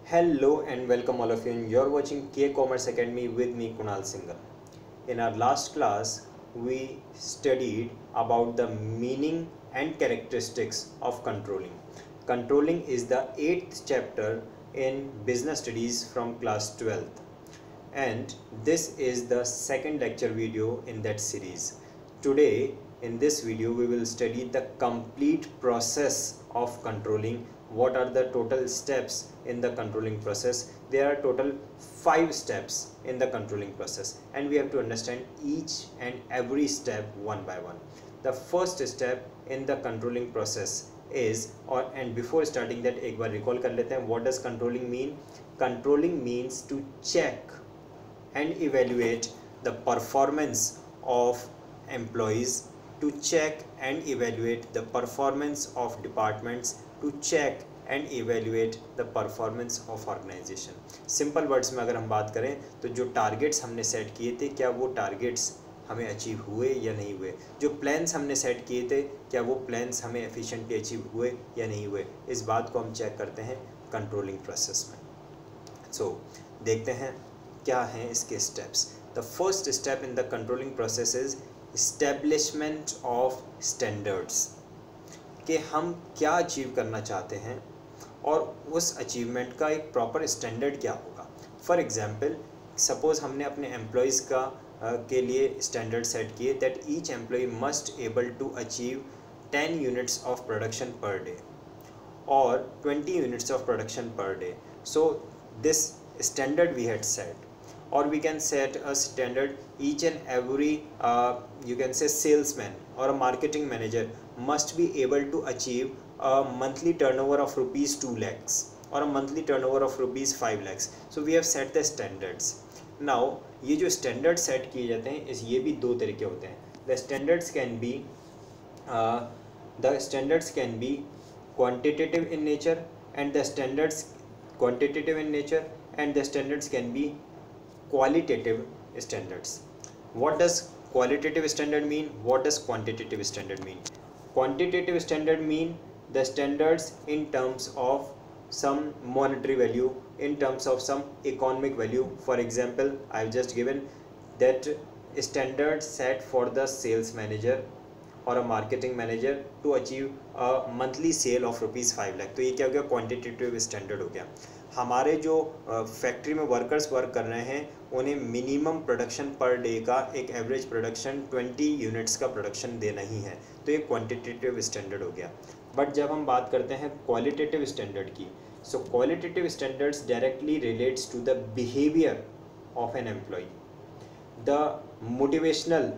Hello and welcome all of you, and you're watching K Commerce Academy with me Kunal Singhal. In our last class, we studied about the meaning and characteristics of controlling. Controlling is the 8th chapter in business studies from class 12th, and this is the second lecture video in that series. Today in this video we will study the complete process of controlling. What are the total steps in the controlling process? There are total 5 steps in the controlling process, and we have to understand each and every step one by one. The first step in the controlling process is, and before starting that एक बार recall कर लेते हैं, what does controlling mean? Controlling means to check and evaluate the performance of employees, to check and evaluate the performance of departments, to check and evaluate the performance of organization. Simple words में अगर हम बात करें तो जो targets हमने set किए थे, क्या वो टारगेट्स हमें अचीव हुए या नहीं हुए? जो प्लान्स हमने सेट किए थे, क्या वो प्लान्स हमें एफिशिएंटली अचीव हुए या नहीं हुए? इस बात को हम चेक करते हैं कंट्रोलिंग प्रोसेस में. सो देखते हैं क्या हैं इसके steps. The first step in the controlling process is establishment of standards, कि हम क्या अचीव करना चाहते हैं और उस अचीवमेंट का एक प्रॉपर स्टैंडर्ड क्या होगा. फॉर एग्जांपल, सपोज़ हमने अपने एम्प्लॉयज़ का के लिए स्टैंडर्ड सेट किए that each employee must able to achieve 10 units of production per day और 20 units of production per day. So this standard we had set, or we can set a standard each and every you can say salesman or a marketing manager must be able to achieve a monthly turnover of rupees 2 lakhs or a monthly turnover of rupees 5 lakhs. So we have set the standards. Now ये जो standards set किए जाते हैं, इस ये भी दो तरीके होते हैं. The standards can be quantitative in nature, and the standards quantitative in nature, and the standards can be qualitative standards. What does qualitative standard mean? What does quantitative standard mean? Quantitative standard mean the standards in terms of some monetary value, in terms of some economic value. For example, I have just given that standard set for the sales manager और a marketing manager to achieve a monthly sale of rupees 5 lakh. तो ये क्या हो गया? Quantitative standard हो गया. हमारे जो फैक्ट्री में वर्कर्स वर्क कर रहे हैं उन्हें मिनिमम प्रोडक्शन पर डे का एक एवरेज प्रोडक्शन 20 यूनिट्स का प्रोडक्शन देना ही है, तो ये क्वान्टिटेटिव स्टैंडर्ड हो गया. बट जब हम बात करते हैं क्वालिटेटिव स्टैंडर्ड की, so qualitative standards directly relates to the behaviour of an employee, the motivational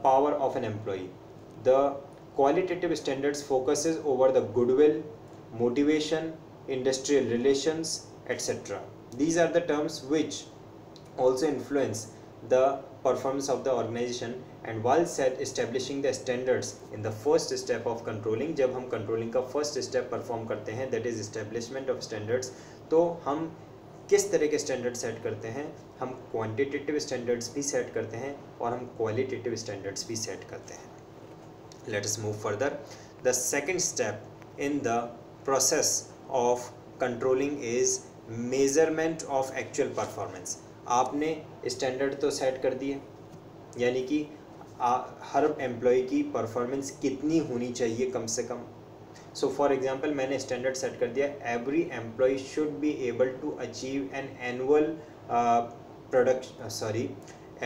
power of an employee. The qualitative standards focuses over the goodwill, motivation, industrial relations, etc. These are the terms which also influence the performance of the organization. And while establishing the standards in the first step of controlling, जब हम controlling का first step perform करते हैं, that is establishment of standards, तो हम किस तरह के स्टैंडर्ड सेट करते हैं? हम क्वांटिटेटिव स्टैंडर्ड्स भी सेट करते हैं और हम क्वालिटेटिव स्टैंडर्ड्स भी सेट करते हैं. Let us move further. The second step in the process of controlling is measurement of actual performance. आपने स्टैंडर्ड तो सेट कर दिए, यानी कि हर एम्प्लॉय की परफॉर्मेंस कितनी होनी चाहिए कम से कम. सो फॉर एग्जाम्पल, मैंने स्टैंडर्ड सेट कर दिया, every employee should be able to achieve an annual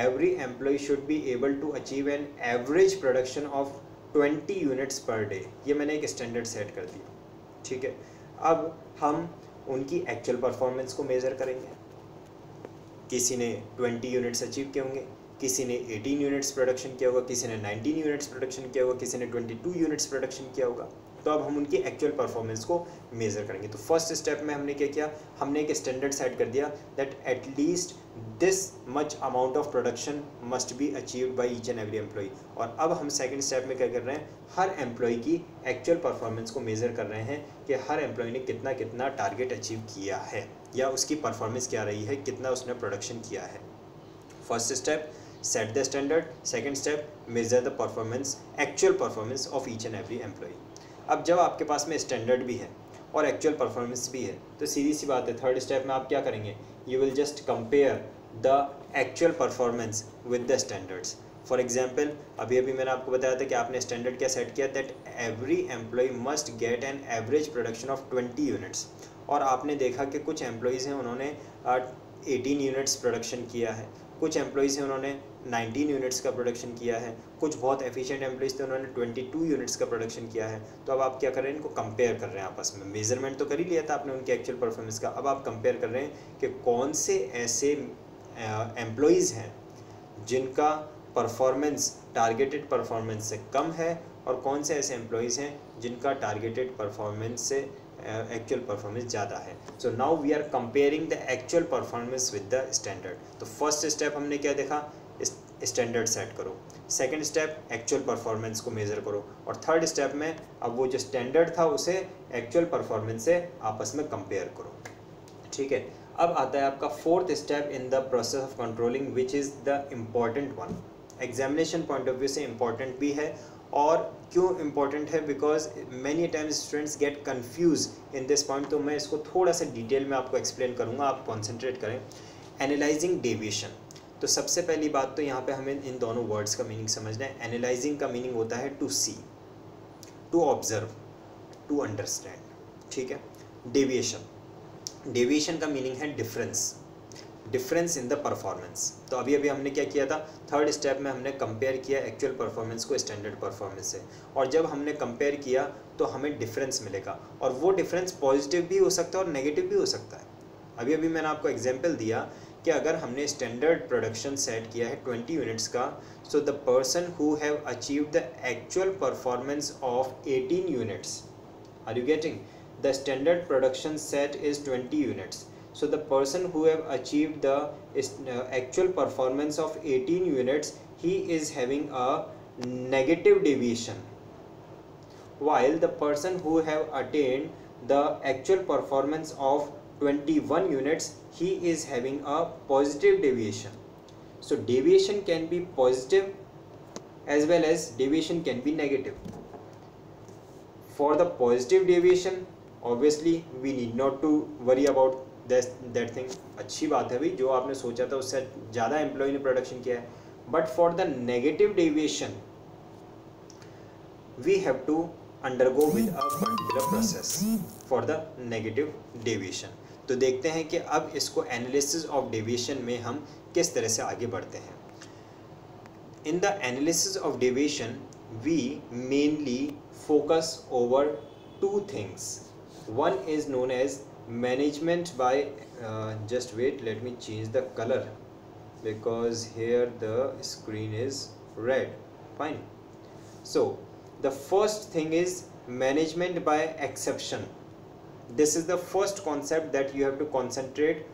every employee should be able to achieve an average production of 20 units per day. ये मैंने एक स्टैंडर्ड सेट कर दिया, ठीक है. अब हम उनकी एक्चुअल परफॉर्मेंस को मेज़र करेंगे. किसी ने 20 यूनिट्स अचीव किए होंगे, किसी ने 18 यूनिट्स प्रोडक्शन किया होगा, किसी ने 19 यूनिट्स प्रोडक्शन किया होगा, किसी ने 22 यूनिट्स प्रोडक्शन किया होगा. तो अब हम उनकी एक्चुअल परफॉर्मेंस को मेज़र करेंगे. तो फर्स्ट स्टेप में हमने क्या किया? हमने एक स्टैंडर्ड सेट कर दिया that at least this much amount of production must be achieved by each and every employee. और अब हम सेकंड स्टेप में क्या कर रहे हैं? हर एम्प्लॉय की एक्चुअल परफॉर्मेंस को मेज़र कर रहे हैं कि हर एम्प्लॉय ने कितना कितना टारगेट अचीव किया है, या उसकी परफॉर्मेंस क्या रही है, कितना उसने प्रोडक्शन किया है. First step, set the standard. Second step, measure the performance, actual performance of each and every employee. अब जब आपके पास में स्टैंडर्ड भी है और एक्चुअल परफॉर्मेंस भी है। तो सीधी सी बात है, थर्ड स्टेप में आप क्या करेंगे, you will just compare the actual performance with the standards. For example, अभी मैंने आपको बताया था कि आपने स्टैंडर्ड क्या सेट किया, that every employee must get an average production of 20 units, और आपने देखा कि कुछ एम्प्लॉयज़ हैं उन्होंने 18 यूनिट्स प्रोडक्शन किया है, कुछ एम्प्लॉयज़ हैं उन्होंने 19 यूनिट्स का प्रोडक्शन किया है, कुछ बहुत एफिशिएंट एम्प्लॉयज़ थे उन्होंने 22 यूनिट्स का प्रोडक्शन किया है। तो अब आप क्या कर रहे हैं, इनको कंपेयर कर रहे हैं आपस में। मेजरमेंट तो कर ही लिया था आपने उनके एक्चुअल परफॉर्मेंस का, अब आप कंपेयर कर रहे हैं कि कौन से ऐसे एम्प्लॉयज़ हैं जिनका परफॉर्मेंस टारगेटेड परफॉर्मेंस से कम है, और कौन से ऐसे एम्प्लॉयज़ हैं जिनका टारगेटेड परफॉर्मेंस से एक्चुअल परफॉर्मेंस ज़्यादा है। So now we are comparing the actual performance with the standard. तो फर्स्ट स्टेप हमने क्या देखा, स्टैंडर्ड सेट करो, सेकंड स्टेप एक्चुअल परफॉर्मेंस को मेज़र करो, और थर्ड स्टेप में अब वो जो स्टैंडर्ड था उसे एक्चुअल परफॉर्मेंस से आपस में कंपेयर करो। ठीक है, अब आता है आपका fourth step in the process of controlling, which is the important one. Examination point of view से इम्पॉर्टेंट भी है, और क्यों इम्पॉर्टेंट है, because many times students get confuse in this point. तो मैं इसको थोड़ा सा डिटेल में आपको एक्सप्लेन करूँगा, आप कॉन्सेंट्रेट करें। एनालाइजिंग डेविएशन, तो सबसे पहली बात तो यहाँ पे हमें इन दोनों वर्ड्स का मीनिंग समझना है। एनालाइजिंग का मीनिंग होता है to see, to observe, to understand. ठीक है, डेविएशन, डेविएशन का मीनिंग है difference, difference in the performance. तो अभी हमने क्या किया था, थर्ड स्टेप में हमने कंपेयर किया एक्चुअल परफॉर्मेंस को स्टैंडर्ड परफॉर्मेंस से, और जब हमने कंपेयर किया तो हमें डिफरेंस मिलेगा, और वो डिफरेंस पॉजिटिव भी हो सकता है और नेगेटिव भी हो सकता है। अभी मैंने आपको एग्जांपल दिया कि अगर हमने स्टैंडर्ड प्रोडक्शन सेट किया है 20 यूनिट्स का, so the person who have achieved the actual performance of 18 units, are you getting, the standard production set is 20 units. So the person who have achieved the actual performance of 18 units, he is having a negative deviation, while the person who have attained the actual performance of 21 units, he is having a positive deviation. So deviation can be positive as well as deviation can be negative. For the positive deviation, obviously we need not to worry about that thing. अच्छी बात है भाई, जो आपने सोचा था उससे ज़्यादा एम्प्लॉय ने प्रोडक्शन किया है, but for the negative deviation we have to undergo with a particular process for the negative deviation. तो देखते हैं कि अब इसको एनालिसिस ऑफ डेविएशन में हम किस तरह से आगे बढ़ते हैं। In the analysis of deviation we mainly focus over two things. One is known as management by just wait, let me change the color because here the screen is red. Fine. So the first thing is management by exception. This is the first concept that you have to concentrate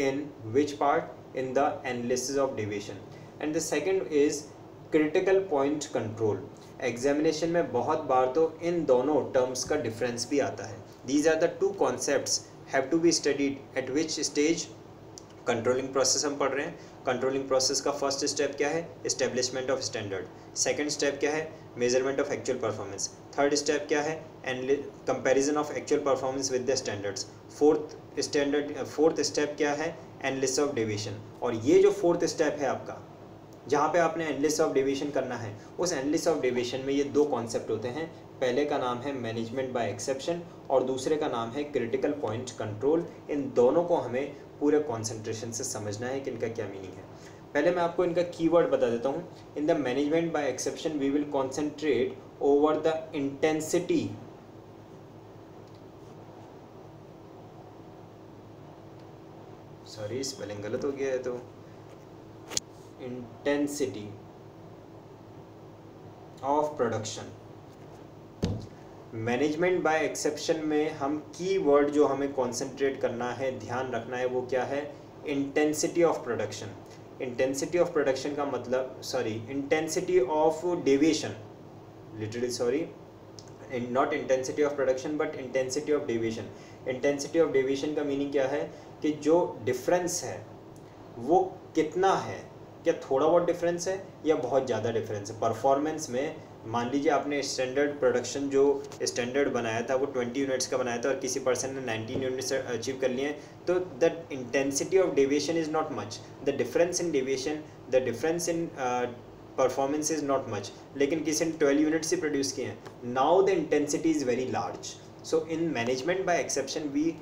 in which part, in the analysis of deviation. And the second is critical point control. Examination में बहुत बार तो इन दोनों terms का difference भी आता है. These are the two concepts have to be studied at which stage. Controlling process हम पढ़ रहे हैं. कंट्रोलिंग प्रोसेस का फर्स्ट स्टेप क्या है, establishment of standard. Second step क्या है, measurement of actual performance. Third step क्या है, comparison of actual performance with the standards. Fourth step क्या है, एनालिसिस ऑफ डेविएशन. और ये जो फोर्थ स्टेप है आपका, जहाँ पे आपने एनालिसिस ऑफ डेविएशन करना है, उस एनालिसिस ऑफ डेविएशन में ये दो कॉन्सेप्ट होते हैं. पहले का नाम है मैनेजमेंट बाय एक्सेप्शन और दूसरे का नाम है क्रिटिकल पॉइंट कंट्रोल. इन दोनों को हमें पूरे कॉन्सेंट्रेशन से समझना है कि इनका क्या मीनिंग है. पहले मैं आपको इनका कीवर्ड बता देता हूँ. In the management by exception we will concentrate over the intensity sorry spelling गलत हो गया है, तो intensity of production. Management by exception में हम की वर्ड जो हमें कॉन्सेंट्रेट करना है, ध्यान रखना है, वो क्या है, intensity of production. Intensity of production का मतलब intensity of deviation, literally sorry, not intensity of production but intensity of deviation. Intensity of deviation का मीनिंग क्या है कि जो डिफरेंस है वो कितना है, क्या थोड़ा बहुत डिफरेंस है या बहुत ज़्यादा डिफरेंस है. परफॉर्मेंस में मान लीजिए आपने स्टैंडर्ड प्रोडक्शन जो स्टैंडर्ड बनाया था वो 20 यूनिट्स का बनाया था और किसी पर्सन ने 19 यूनिट्स अचीव कर लिए हैं, तो the intensity of deviation is not much, the difference in deviation, the difference in performance is not much. लेकिन किसी ने 12 यूनिट्स ही प्रोड्यूस किए हैं, now the intensity is very large. So in management by exception we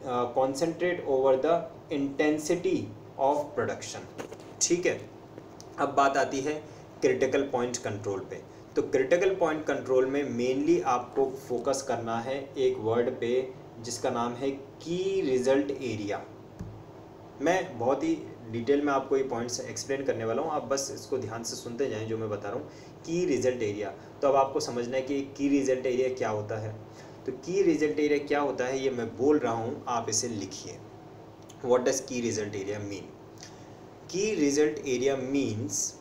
concentrate over the intensity of production. ठीक है, अब बात आती है क्रिटिकल पॉइंट कंट्रोल पे। तो क्रिटिकल पॉइंट कंट्रोल में मेनली आपको फोकस करना है एक वर्ड पे जिसका नाम है की रिजल्ट एरिया। मैं बहुत ही डिटेल में आपको ये पॉइंट्स एक्सप्लेन करने वाला हूँ, आप बस इसको ध्यान से सुनते जाएं जो मैं बता रहा हूँ। की रिजल्ट एरिया, तो अब आपको समझना है कि की रिजल्ट एरिया क्या होता है। तो की रिजल्ट एरिया क्या होता है ये मैं बोल रहा हूँ, आप इसे लिखिए। व्हाट डज की रिजल्ट एरिया मीन? की result area means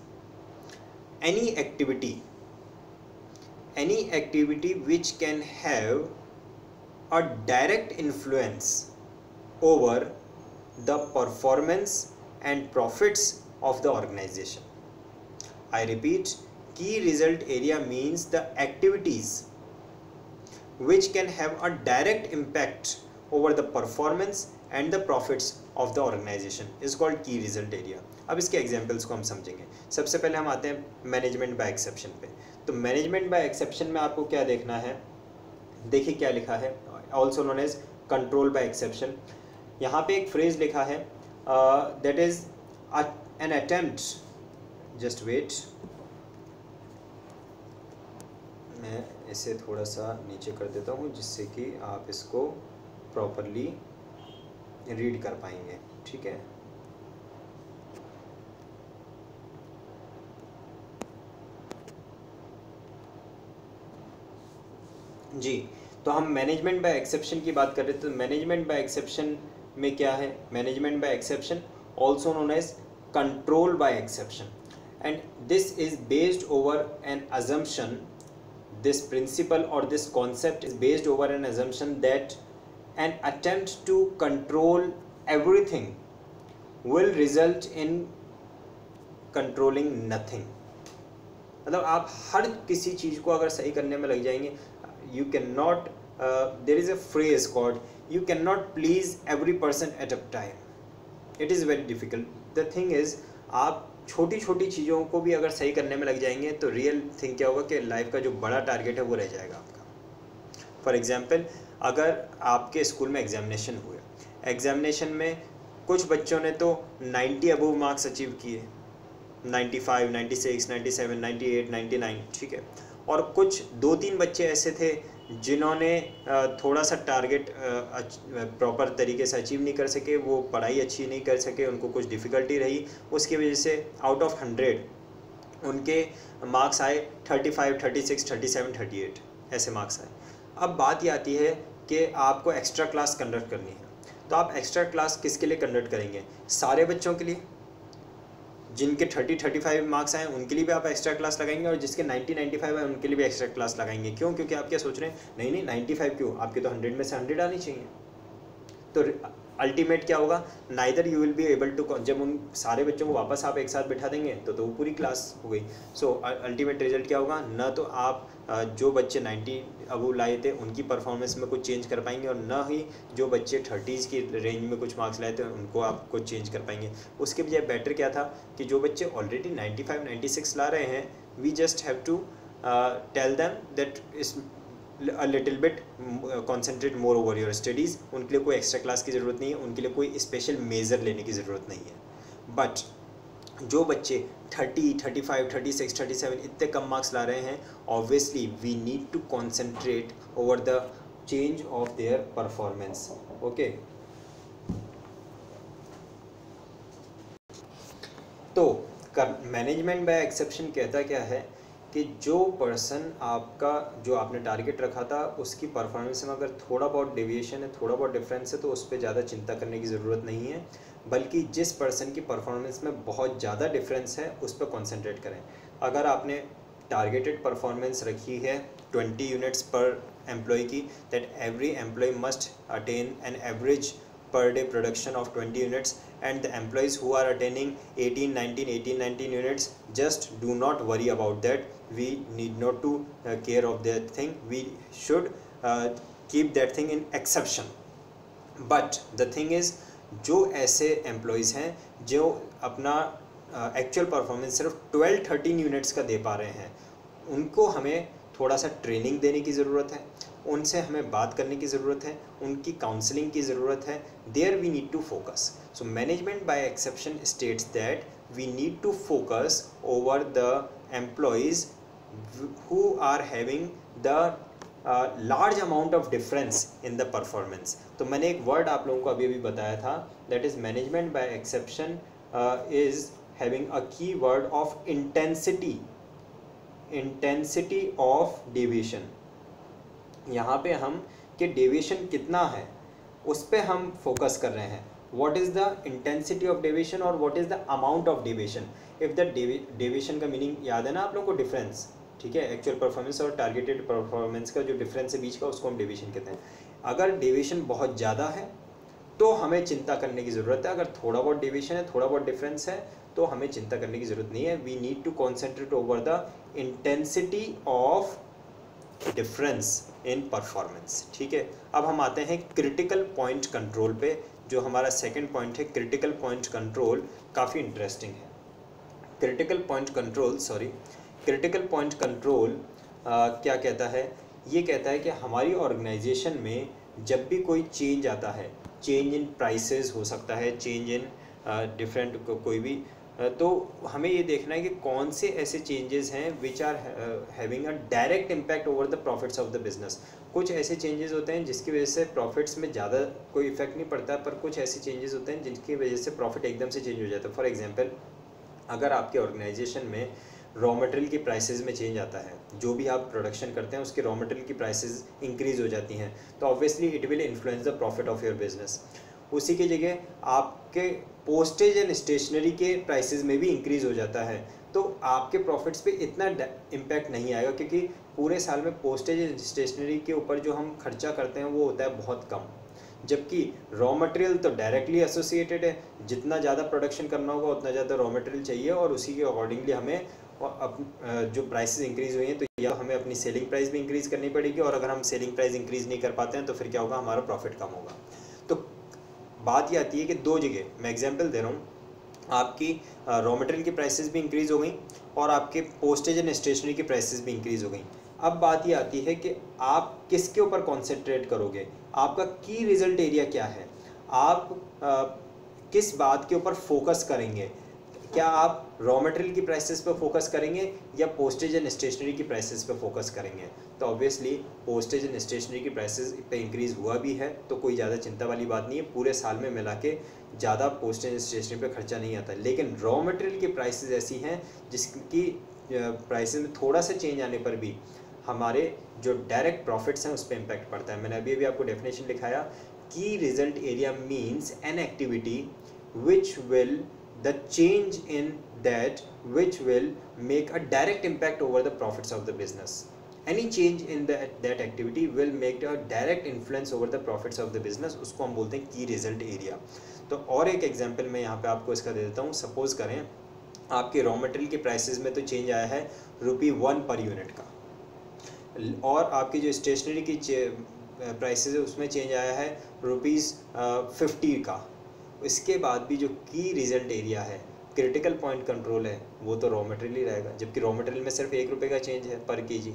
any activity which can have a direct influence over the performance and profits of the organization. I repeat, key result area means the activities which can have a direct impact over the performance and the profits of the organization is called key result area. अब इसके examples को हम समझेंगे। सबसे पहले हम आते हैं मैनेजमेंट बाय एक्सेप्शन पे। तो मैनेजमेंट बाय एक्सेप्शन में आपको क्या देखना है, देखिए क्या लिखा है, also known as control by exception. यहाँ पे एक फ्रेज लिखा है that is an attempt, just wait, मैं इसे थोड़ा सा नीचे कर देता हूँ जिससे कि आप इसको प्रॉपरली रीड कर पाएंगे। ठीक है, जी। तो हम मैनेजमेंट बाय एक्सेप्शन की बात कर रहे थे। तो मैनेजमेंट बाय एक्सेप्शन में क्या है? Management by exception also known as control by exception, and this is based over an assumption, this principle or this concept is based over an assumption that an attempt to control everything will result in controlling nothing। मतलब आप हर किसी चीज़ को अगर सही करने में लग जाएंगे, you cannot there is a phrase called you cannot please every person at a time, it is very difficult। the thing is आप छोटी छोटी चीज़ों को भी अगर सही करने में लग जाएंगे तो रियल थिंग क्या होगा कि लाइफ का जो बड़ा टारगेट है वो रह जाएगा आपका। फॉर एग्जांपल, अगर आपके स्कूल में एग्जामिनेशन हुए, एग्जामिनेशन में कुछ बच्चों ने तो 90 अबव मार्क्स अचीव किए, 95, 96, 97, 98, 99, ठीक है, और कुछ 2-3 बच्चे ऐसे थे जिन्होंने थोड़ा सा टारगेट प्रॉपर तरीके से अचीव नहीं कर सके, वो पढ़ाई अच्छी नहीं कर सके, उनको कुछ डिफ़िकल्टी रही, उसकी वजह से आउट ऑफ 100 उनके मार्क्स आए 35, 36, 37, 38 ऐसे मार्क्स आए। अब बात ये आती है कि आपको एक्स्ट्रा क्लास कंडक्ट करनी है, तो आप एक्स्ट्रा क्लास किसके लिए कंडक्ट करेंगे? सारे बच्चों के लिए, जिनके 30-35 मार्क्स आए उनके लिए भी आप एक्स्ट्रा क्लास लगाएंगे, और जिसके 90-95 है उनके लिए भी एक्स्ट्रा क्लास लगाएंगे। क्यों? क्योंकि आप क्या सोच रहे हैं, नहीं 95 क्यों, आपके तो 100 में से 100 आनी चाहिए। तो अल्टीमेट क्या होगा, neither you will be able to, जब उन सारे बच्चों को वापस आप एक साथ बिठा देंगे तो वो पूरी क्लास हो गई। सो अल्टीमेट रिजल्ट क्या होगा, ना तो आप जो बच्चे 90 अबव लाए थे उनकी परफॉर्मेंस में कुछ चेंज कर पाएंगे, और ना ही जो बच्चे 30s की रेंज में कुछ मार्क्स लाए थे उनको आप कुछ चेंज कर पाएंगे। उसके बजाय बेटर क्या था कि जो बच्चे ऑलरेडी 95-96 ला रहे हैं, we just have to tell them that is a little bit concentrate more over your studies। उनके लिए कोई एक्स्ट्रा क्लास की ज़रूरत नहीं है, उनके लिए कोई स्पेशल मेज़र लेने की ज़रूरत नहीं है। बट जो बच्चे 30, 35, 36, 37 इतने कम मार्क्स ला रहे हैं, obviously we need to concentrate over the change of their performance. Okay, तो मैनेजमेंट बाय एक्सेप्शन कहता क्या है कि जो पर्सन आपका, जो आपने टारगेट रखा था, उसकी परफॉर्मेंस में अगर थोड़ा बहुत डेविएशन है, थोड़ा बहुत डिफरेंस है, तो उस पर ज़्यादा चिंता करने की ज़रूरत नहीं है, बल्कि जिस पर्सन की परफॉर्मेंस में बहुत ज़्यादा डिफरेंस है उस पर कॉन्सेंट्रेट करें। अगर आपने टारगेटेड परफॉर्मेंस रखी है 20 यूनिट्स पर एम्प्लॉय की, that every employee must attain an average per day production of 20 units, and the employees who are attaining 18-19 units, just do not worry about that. We need not to care of that thing. We should keep that thing in exception. But the thing is, जो ऐसे employees हैं जो अपना actual performance सिर्फ 12-13 units का दे पा रहे हैं, उनको हमें थोड़ा सा ट्रेनिंग देने की ज़रूरत है, उनसे हमें बात करने की ज़रूरत है, उनकी काउंसलिंग की ज़रूरत है. There we need to focus. So management by exception states that we need to focus over the employees who are having the large amount of difference in the performance. तो मैंने एक वर्ड आप लोगों को अभी अभी बताया था, that is management by exception is having a key word of intensity of deviation. यहाँ पे हम कि डेविएशन कितना है उस पर हम फोकस कर रहे हैं. What is the intensity of deviation और what is the amount of deviation. If the deviation का मीनिंग याद है ना आप लोगों को, डिफरेंस, ठीक है, एक्चुअल परफॉर्मेंस और टारगेटेड परफॉर्मेंस का जो डिफरेंस है बीच का, उसको हम डेविएशन कहते हैं. अगर डेविएशन बहुत ज़्यादा है तो हमें चिंता करने की ज़रूरत है. अगर थोड़ा बहुत डेविएशन है, थोड़ा बहुत डिफरेंस है, तो हमें चिंता करने की ज़रूरत नहीं है. We need to concentrate over the intensity of difference in performance. ठीक है, अब हम आते हैं क्रिटिकल पॉइंट कंट्रोल पे. जो हमारा सेकंड पॉइंट है, क्रिटिकल पॉइंट कंट्रोल, काफ़ी इंटरेस्टिंग है. क्रिटिकल पॉइंट कंट्रोल क्या कहता है? ये कहता है कि हमारी ऑर्गेनाइजेशन में जब भी कोई चेंज आता है, चेंज इन प्राइसेस हो सकता है, चेंज इन डिफरेंट कोई भी, तो हमें ये देखना है कि कौन से ऐसे चेंजेस हैं which are having a direct impact over the profits of the business. कुछ ऐसे चेंजेस होते हैं जिसकी वजह से प्रॉफिट्स में ज़्यादा कोई इफेक्ट नहीं पड़ता, पर कुछ ऐसे चेंजेस होते हैं जिनकी वजह से प्रॉफिट एकदम से चेंज हो जाता है. फॉर एग्जांपल, अगर आपके ऑर्गेनाइजेशन में रॉ मटेरियल की प्राइसेस में चेंज आता है, जो भी आप प्रोडक्शन करते हैं उसके रॉ मटेरियल की प्राइसेस इंक्रीज़ हो जाती हैं, तो obviously it will influence the profit of your business. उसी की जगह आपके पोस्टेज एंड स्टेशनरी के प्राइसेस में भी इंक्रीज़ हो जाता है, तो आपके प्रॉफिट्स पे इतना इम्पैक्ट नहीं आएगा, क्योंकि पूरे साल में पोस्टेज एंड स्टेशनरी के ऊपर जो हम खर्चा करते हैं वो होता है बहुत कम. जबकि रॉ मटेरियल तो डायरेक्टली एसोसिएटेड है, जितना ज़्यादा प्रोडक्शन करना होगा उतना ज़्यादा रॉ मटेरियल चाहिए, और उसी के अकॉर्डिंगली हमें जो प्राइसेस इंक्रीज़ हुई हैं तो या हमें अपनी सेलिंग प्राइस भी इंक्रीज़ करनी पड़ेगी, और अगर हम सेलिंग प्राइस इंक्रीज़ नहीं कर पाते हैं तो फिर क्या होगा, हमारा प्रॉफिट कम होगा. तो बात ये आती है कि दो जगह मैं एग्जांपल दे रहा हूँ, आपकी रॉ मटेरियल की प्राइसेस भी इंक्रीज़ हो गई और आपके पोस्टेज एंड स्टेशनरी की प्राइसेस भी इंक्रीज़ हो गई. अब बात ये आती है कि आप किसके ऊपर कॉन्सेंट्रेट करोगे, आपका की रिजल्ट एरिया क्या है, आप किस बात के ऊपर फोकस करेंगे. क्या आप रॉ मटेरियल की प्राइसेस पे फोकस करेंगे या पोस्टेज एंड स्टेशनरी की प्राइसेस पे फोकस करेंगे. तो ऑब्वियसली पोस्टेज एंड स्टेशनरी की प्राइसेस पे इंक्रीज़ हुआ भी है तो कोई ज़्यादा चिंता वाली बात नहीं है, पूरे साल में मिला के ज़्यादा पोस्टेज एंड स्टेशनरी पे खर्चा नहीं आता. लेकिन रॉ मटेरियल की प्राइसेस ऐसी हैं जिसकी प्राइसेस में थोड़ा सा चेंज आने पर भी हमारे जो डायरेक्ट प्रॉफिट्स हैं उस पर इम्पैक्ट पड़ता है. मैंने अभी आपको डेफिनेशन लिखाया, की result area means an activity which will the change in that which will make a direct impact over the profits of the business. Any change in that activity will make a direct influence over the profits of the business. उसको हम बोलते हैं की result area. तो और एक example मैं यहाँ पे आपको इसका दे देता हूँ. सपोज करें आपके रॉ मटेरियल के प्राइसेस में तो चेंज आया है ₹1 पर यूनिट का, और आपकी जो स्टेशनरी की प्राइसेस है उसमें चेंज आया है ₹50 का. इसके बाद भी जो की रिजल्ट एरिया है, क्रिटिकल पॉइंट कंट्रोल है, वो तो रॉ मटेरियल ही रहेगा. जबकि रॉ मटेरियल में सिर्फ ₹1 का चेंज है पर केजी,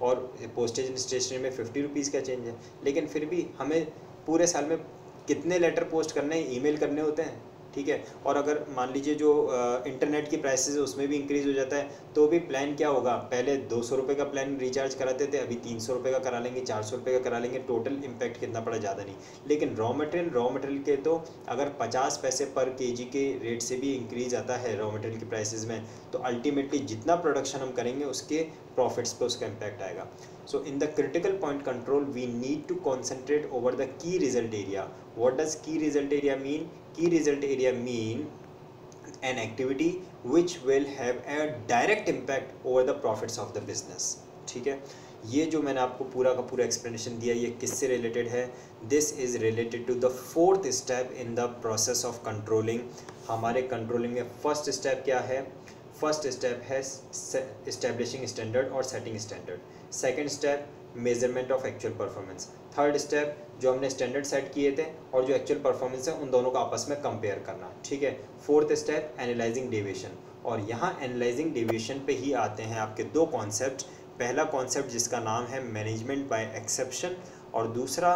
और पोस्टेज एंड स्टेशनरी में ₹50 का चेंज है. लेकिन फिर भी हमें पूरे साल में कितने लेटर पोस्ट करने हैं, ईमेल करने होते हैं, ठीक है. और अगर मान लीजिए जो इंटरनेट की प्राइसेस है उसमें भी इंक्रीज़ हो जाता है, तो भी प्लान क्या होगा, पहले ₹200 का प्लान रिचार्ज कराते थे, अभी ₹300 का करा लेंगे, ₹400 का करा लेंगे. टोटल इम्पैक्ट कितना पड़ा, ज़्यादा नहीं. लेकिन रॉ मटेरियल के तो अगर 50 पैसे पर केजी के रेट से भी इंक्रीज़ आता है रॉ मटेरियल की प्राइसेस में, तो अल्टीमेटली जितना प्रोडक्शन हम करेंगे उसके प्रॉफिट्स पे उसका इम्पैक्ट आएगा. So in the critical point control, we need to concentrate over the key result area. What does key result area mean? Key result area mean an activity which will have a direct impact over the profits of the business. ठीक है, ये जो मैंने आपको पूरा का पूरा explanation दिया ये किससे रिलेटेड है? This is related to the fourth step in the process of controlling. हमारे कंट्रोलिंग में फर्स्ट स्टेप क्या है? फर्स्ट स्टेप है इस्टेब्लिशिंग स्टैंडर्ड और setting standard. Second step measurement of actual performance. Third step जो हमने स्टैंडर्ड सेट किए थे और जो एक्चुअल परफॉर्मेंस है उन दोनों को आपस में कंपेयर करना, ठीक है। फोर्थ स्टेप एनालाइजिंग डेविएशन, और यहाँ एनालाइजिंग डेविएशन पे ही आते हैं आपके दो कॉन्सेप्ट। पहला कॉन्सेप्ट जिसका नाम है मैनेजमेंट बाय एक्सेप्शन और दूसरा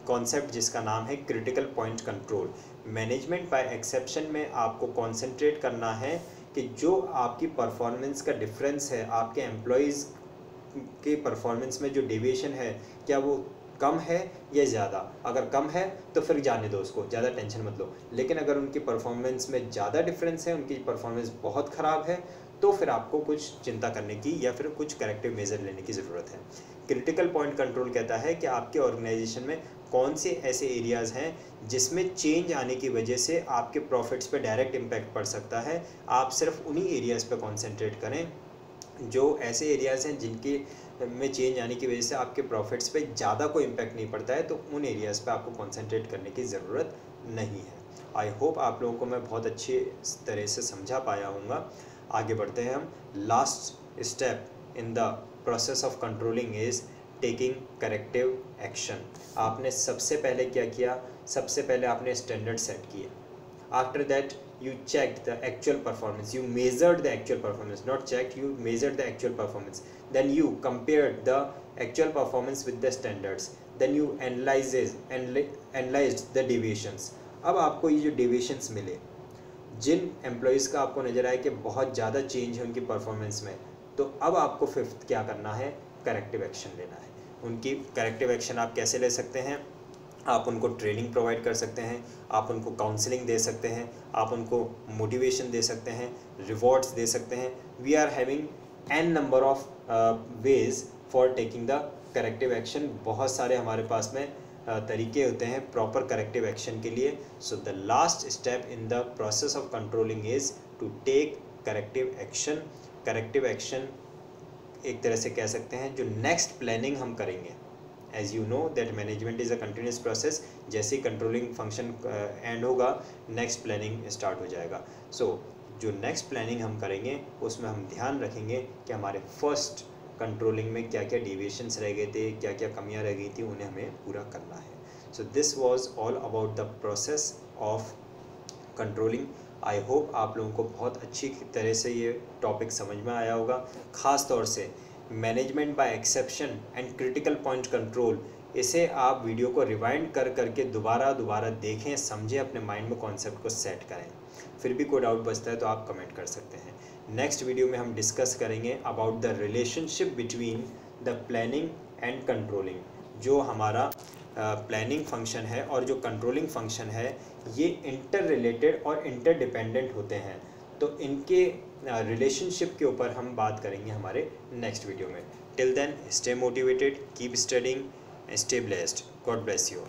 कॉन्सेप्ट जिसका नाम है critical point control. Management by exception में आपको कॉन्सेंट्रेट करना है कि जो आपकी परफॉर्मेंस का डिफरेंस है, आपके एम्प्लॉयज़ के परफॉर्मेंस में जो डेविएशन है क्या वो कम है या ज़्यादा। अगर कम है तो फिर जाने दो उसको, ज़्यादा टेंशन मत लो। लेकिन अगर उनकी परफॉर्मेंस में ज़्यादा डिफरेंस है, उनकी परफॉर्मेंस बहुत ख़राब है, तो फिर आपको कुछ चिंता करने की या फिर कुछ करेक्टिव मेजर लेने की ज़रूरत है। क्रिटिकल पॉइंट कंट्रोल कहता है कि आपके ऑर्गेनाइजेशन में कौन से ऐसे एरियाज़ हैं जिसमें चेंज आने की वजह से आपके प्रॉफिट्स पे डायरेक्ट इम्पैक्ट पड़ सकता है। आप सिर्फ उन्हीं एरियाज़ पे कॉन्सेंट्रेट करें जो ऐसे एरियाज़ हैं जिनके में चेंज आने की वजह से आपके प्रॉफिट्स पे ज़्यादा कोई इम्पैक्ट नहीं पड़ता है, तो उन एरियाज़ पे आपको कॉन्सेंट्रेट करने की ज़रूरत नहीं है। आई होप आप लोगों को मैं बहुत अच्छी तरह से समझा पाया हूँगा। आगे बढ़ते हैं हम। Last step in the process of controlling is taking corrective action. आपने सबसे पहले क्या किया? सबसे पहले आपने स्टैंडर्ड सेट किए। After that you checked the actual performance, you measured the actual performance, not checked, you measured the actual performance. Then you compared the actual performance with the standards. Then you analyzed the deviations. अब आपको ये जो deviations मिले, जिन employees का आपको नज़र आए कि बहुत ज़्यादा चेंज है उनकी परफॉर्मेंस में, तो अब आपको फिफ्थ क्या करना है? करेक्टिव एक्शन लेना है। उनकी करेक्टिव एक्शन आप कैसे ले सकते हैं? आप उनको ट्रेनिंग प्रोवाइड कर सकते हैं, आप उनको काउंसलिंग दे सकते हैं, आप उनको मोटिवेशन दे सकते हैं, रिवॉर्ड्स दे सकते हैं। We are having an number of ways for taking the corrective action. बहुत सारे हमारे पास में तरीके होते हैं प्रॉपर करेक्टिव एक्शन के लिए। So the last step in the process of controlling is to take corrective action. Corrective action एक तरह से कह सकते हैं जो नेक्स्ट प्लानिंग हम करेंगे। As you know that management is a continuous process. जैसे ही कंट्रोलिंग फंक्शन एंड होगा नेक्स्ट प्लानिंग स्टार्ट हो जाएगा। सो जो नेक्स्ट प्लानिंग हम करेंगे उसमें हम ध्यान रखेंगे कि हमारे फर्स्ट कंट्रोलिंग में क्या क्या डेविएशंस रह गए थे, क्या क्या कमियां रह गई थी, उन्हें हमें पूरा करना है। So this was all about the process of controlling. I hope आप लोगों को बहुत अच्छी तरह से ये टॉपिक समझ में आया होगा। ख़ास तौर से management by exception and critical point control, इसे आप वीडियो को रिवाइंड कर करके दोबारा देखें, समझें, अपने माइंड में कॉन्सेप्ट को सेट करें। फिर भी कोई डाउट बचता है तो आप कमेंट कर सकते हैं। नेक्स्ट वीडियो में हम डिस्कस करेंगे about the relationship between the planning and controlling. जो हमारा प्लानिंग फंक्शन है और जो कंट्रोलिंग फंक्शन है ये इंटर रिलेटेड और इंटर डिपेंडेंट होते हैं, तो इनके रिलेशनशिप के ऊपर हम बात करेंगे हमारे नेक्स्ट वीडियो में। Till then stay motivated, keep studying, stay blessed, God bless you.